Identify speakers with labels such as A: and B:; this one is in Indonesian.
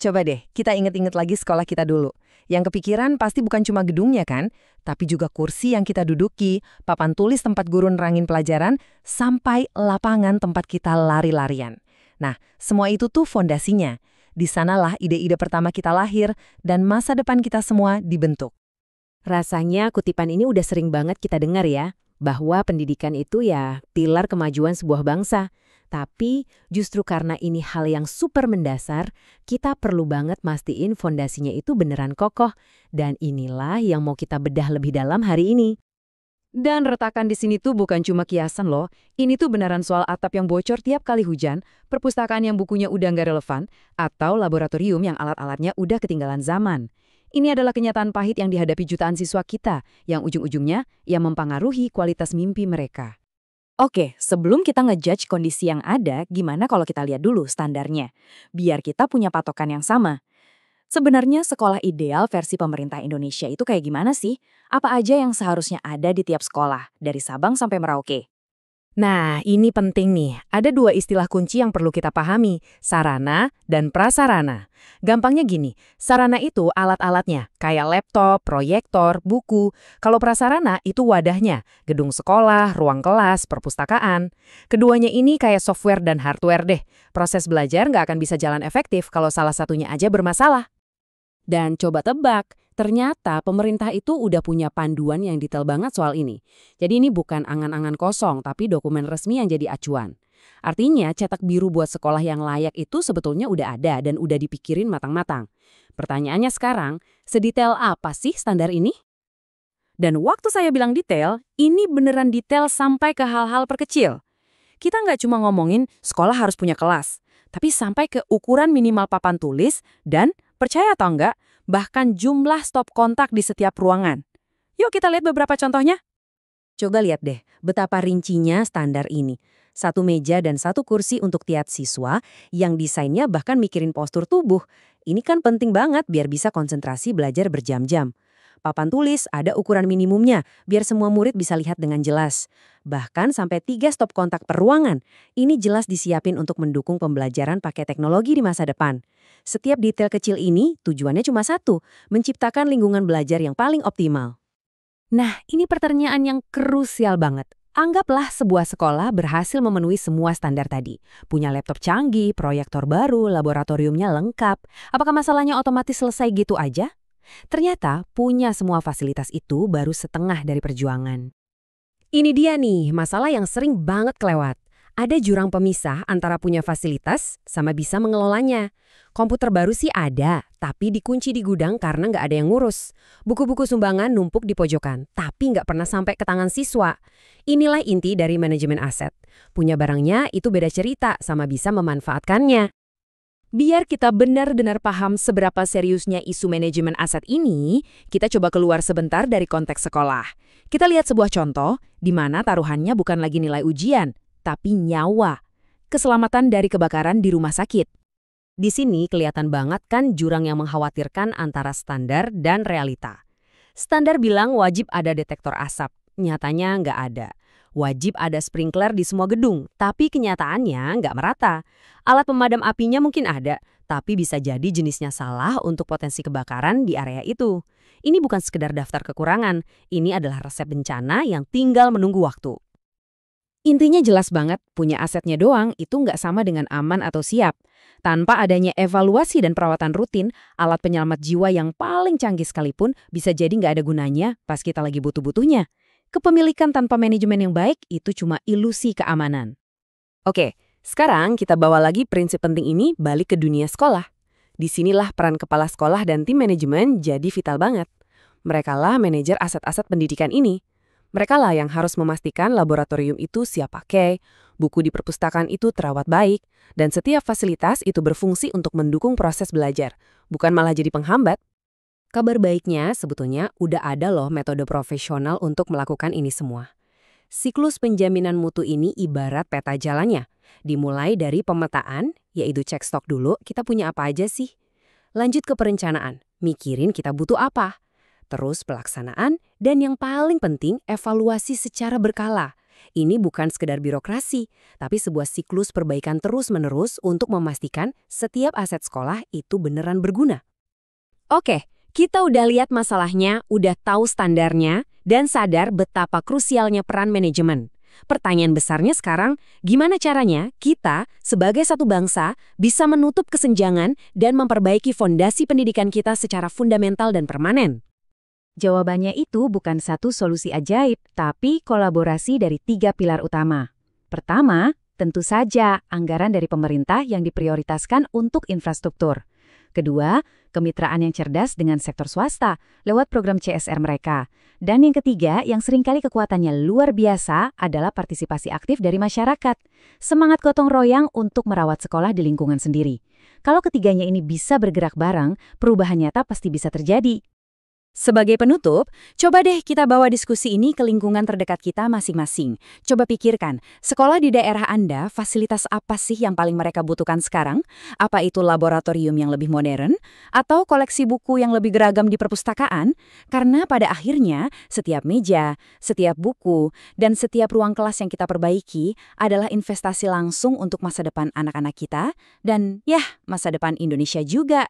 A: Coba deh, kita inget-inget lagi sekolah kita dulu. Yang kepikiran pasti bukan cuma gedungnya kan, tapi juga kursi yang kita duduki, papan tulis tempat guru nerangin pelajaran, sampai lapangan tempat kita lari-larian. Nah, semua itu tuh fondasinya. Di sanalah ide-ide pertama kita lahir dan masa depan kita semua dibentuk.
B: Rasanya kutipan ini udah sering banget kita dengar ya, bahwa pendidikan itu ya pilar kemajuan sebuah bangsa. Tapi justru karena ini hal yang super mendasar, kita perlu banget mastiin fondasinya itu beneran kokoh. Dan inilah yang mau kita bedah lebih dalam hari ini.
C: Dan retakan di sini tuh bukan cuma kiasan loh, ini tuh beneran soal atap yang bocor tiap kali hujan, perpustakaan yang bukunya udah nggak relevan, atau laboratorium yang alat-alatnya udah ketinggalan zaman. Ini adalah kenyataan pahit yang dihadapi jutaan siswa kita, yang ujung-ujungnya yang mempengaruhi kualitas mimpi mereka.
B: Oke, sebelum kita ngejudge kondisi yang ada, gimana kalau kita lihat dulu standarnya? Biar kita punya patokan yang sama. Sebenarnya sekolah ideal versi pemerintah Indonesia itu kayak gimana sih? Apa aja yang seharusnya ada di tiap sekolah, dari Sabang sampai Merauke?
A: Nah, ini penting nih. Ada dua istilah kunci yang perlu kita pahami, sarana dan prasarana. Gampangnya gini, sarana itu alat-alatnya, kayak laptop, proyektor, buku. Kalau prasarana itu wadahnya, gedung sekolah, ruang kelas, perpustakaan. Keduanya ini kayak software dan hardware deh. Proses belajar nggak akan bisa jalan efektif kalau salah satunya aja bermasalah.
B: Dan coba tebak, ternyata pemerintah itu udah punya panduan yang detail banget soal ini. Jadi ini bukan angan-angan kosong, tapi dokumen resmi yang jadi acuan. Artinya cetak biru buat sekolah yang layak itu sebetulnya udah ada dan udah dipikirin matang-matang. Pertanyaannya sekarang, sedetail apa sih standar ini? Dan waktu saya bilang detail, ini beneran detail sampai ke hal-hal perkecil. Kita nggak cuma ngomongin sekolah harus punya kelas, tapi sampai ke ukuran minimal papan tulis dan, percaya atau enggak, bahkan jumlah stop kontak di setiap ruangan. Yuk kita lihat beberapa contohnya. Coba lihat deh betapa rincinya standar ini. Satu meja dan satu kursi untuk tiap siswa yang desainnya bahkan mikirin postur tubuh. Ini kan penting banget biar bisa konsentrasi belajar berjam-jam. Papan tulis ada ukuran minimumnya biar semua murid bisa lihat dengan jelas. Bahkan sampai 3 stop kontak per ruangan. Ini jelas disiapin untuk mendukung pembelajaran pakai teknologi di masa depan. Setiap detail kecil ini tujuannya cuma satu, menciptakan lingkungan belajar yang paling optimal. Nah, ini pertanyaan yang krusial banget. Anggaplah sebuah sekolah berhasil memenuhi semua standar tadi. Punya laptop canggih, proyektor baru, laboratoriumnya lengkap. Apakah masalahnya otomatis selesai gitu aja? Ternyata punya semua fasilitas itu baru setengah dari perjuangan. Ini dia nih, masalah yang sering banget kelewat. Ada jurang pemisah antara punya fasilitas sama bisa mengelolanya. Komputer baru sih ada, tapi dikunci di gudang karena nggak ada yang ngurus. Buku-buku sumbangan numpuk di pojokan, tapi nggak pernah sampai ke tangan siswa. Inilah inti dari manajemen aset. Punya barangnya itu beda cerita sama bisa memanfaatkannya. Biar kita benar-benar paham seberapa seriusnya isu manajemen aset ini, kita coba keluar sebentar dari konteks sekolah. Kita lihat sebuah contoh di mana taruhannya bukan lagi nilai ujian, tapi nyawa. Keselamatan dari kebakaran di rumah sakit. Di sini kelihatan banget kan jurang yang mengkhawatirkan antara standar dan realita. Standar bilang wajib ada detektor asap, nyatanya nggak ada. Wajib ada sprinkler di semua gedung, tapi kenyataannya nggak merata. Alat pemadam apinya mungkin ada, tapi bisa jadi jenisnya salah untuk potensi kebakaran di area itu. Ini bukan sekedar daftar kekurangan, ini adalah resep bencana yang tinggal menunggu waktu. Intinya jelas banget, punya asetnya doang itu nggak sama dengan aman atau siap. Tanpa adanya evaluasi dan perawatan rutin, alat penyelamat jiwa yang paling canggih sekalipun bisa jadi nggak ada gunanya pas kita lagi butuh-butuhnya. Kepemilikan tanpa manajemen yang baik itu cuma ilusi keamanan. Oke, sekarang kita bawa lagi prinsip penting ini balik ke dunia sekolah. Disinilah peran kepala sekolah dan tim manajemen jadi vital banget. Merekalah manajer aset-aset pendidikan ini. Merekalah yang harus memastikan laboratorium itu siap pakai, buku di perpustakaan itu terawat baik, dan setiap fasilitas itu berfungsi untuk mendukung proses belajar, bukan malah jadi penghambat. Kabar baiknya sebetulnya udah ada loh metode profesional untuk melakukan ini semua. Siklus penjaminan mutu ini ibarat peta jalannya. Dimulai dari pemetaan, yaitu cek stok dulu kita punya apa aja sih. Lanjut ke perencanaan, mikirin kita butuh apa. Terus pelaksanaan, dan yang paling penting evaluasi secara berkala. Ini bukan sekedar birokrasi, tapi sebuah siklus perbaikan terus-menerus untuk memastikan setiap aset sekolah itu beneran berguna. Oke, kita udah lihat masalahnya, udah tahu standarnya, dan sadar betapa krusialnya peran manajemen. Pertanyaan besarnya sekarang, gimana caranya kita, sebagai satu bangsa, bisa menutup kesenjangan dan memperbaiki fondasi pendidikan kita secara fundamental dan permanen?
C: Jawabannya itu bukan satu solusi ajaib, tapi kolaborasi dari 3 pilar utama. Pertama, tentu saja anggaran dari pemerintah yang diprioritaskan untuk infrastruktur. Kedua, kemitraan yang cerdas dengan sektor swasta lewat program CSR mereka. Dan yang ketiga, yang seringkali kekuatannya luar biasa adalah partisipasi aktif dari masyarakat. Semangat gotong royong untuk merawat sekolah di lingkungan sendiri. Kalau ketiganya ini bisa bergerak bareng, perubahan nyata pasti bisa terjadi.
B: Sebagai penutup, coba deh kita bawa diskusi ini ke lingkungan terdekat kita masing-masing. Coba pikirkan, sekolah di daerah Anda, fasilitas apa sih yang paling mereka butuhkan sekarang? Apa itu laboratorium yang lebih modern? Atau koleksi buku yang lebih beragam di perpustakaan? Karena pada akhirnya, setiap meja, setiap buku, dan setiap ruang kelas yang kita perbaiki adalah investasi langsung untuk masa depan anak-anak kita dan, masa depan Indonesia juga.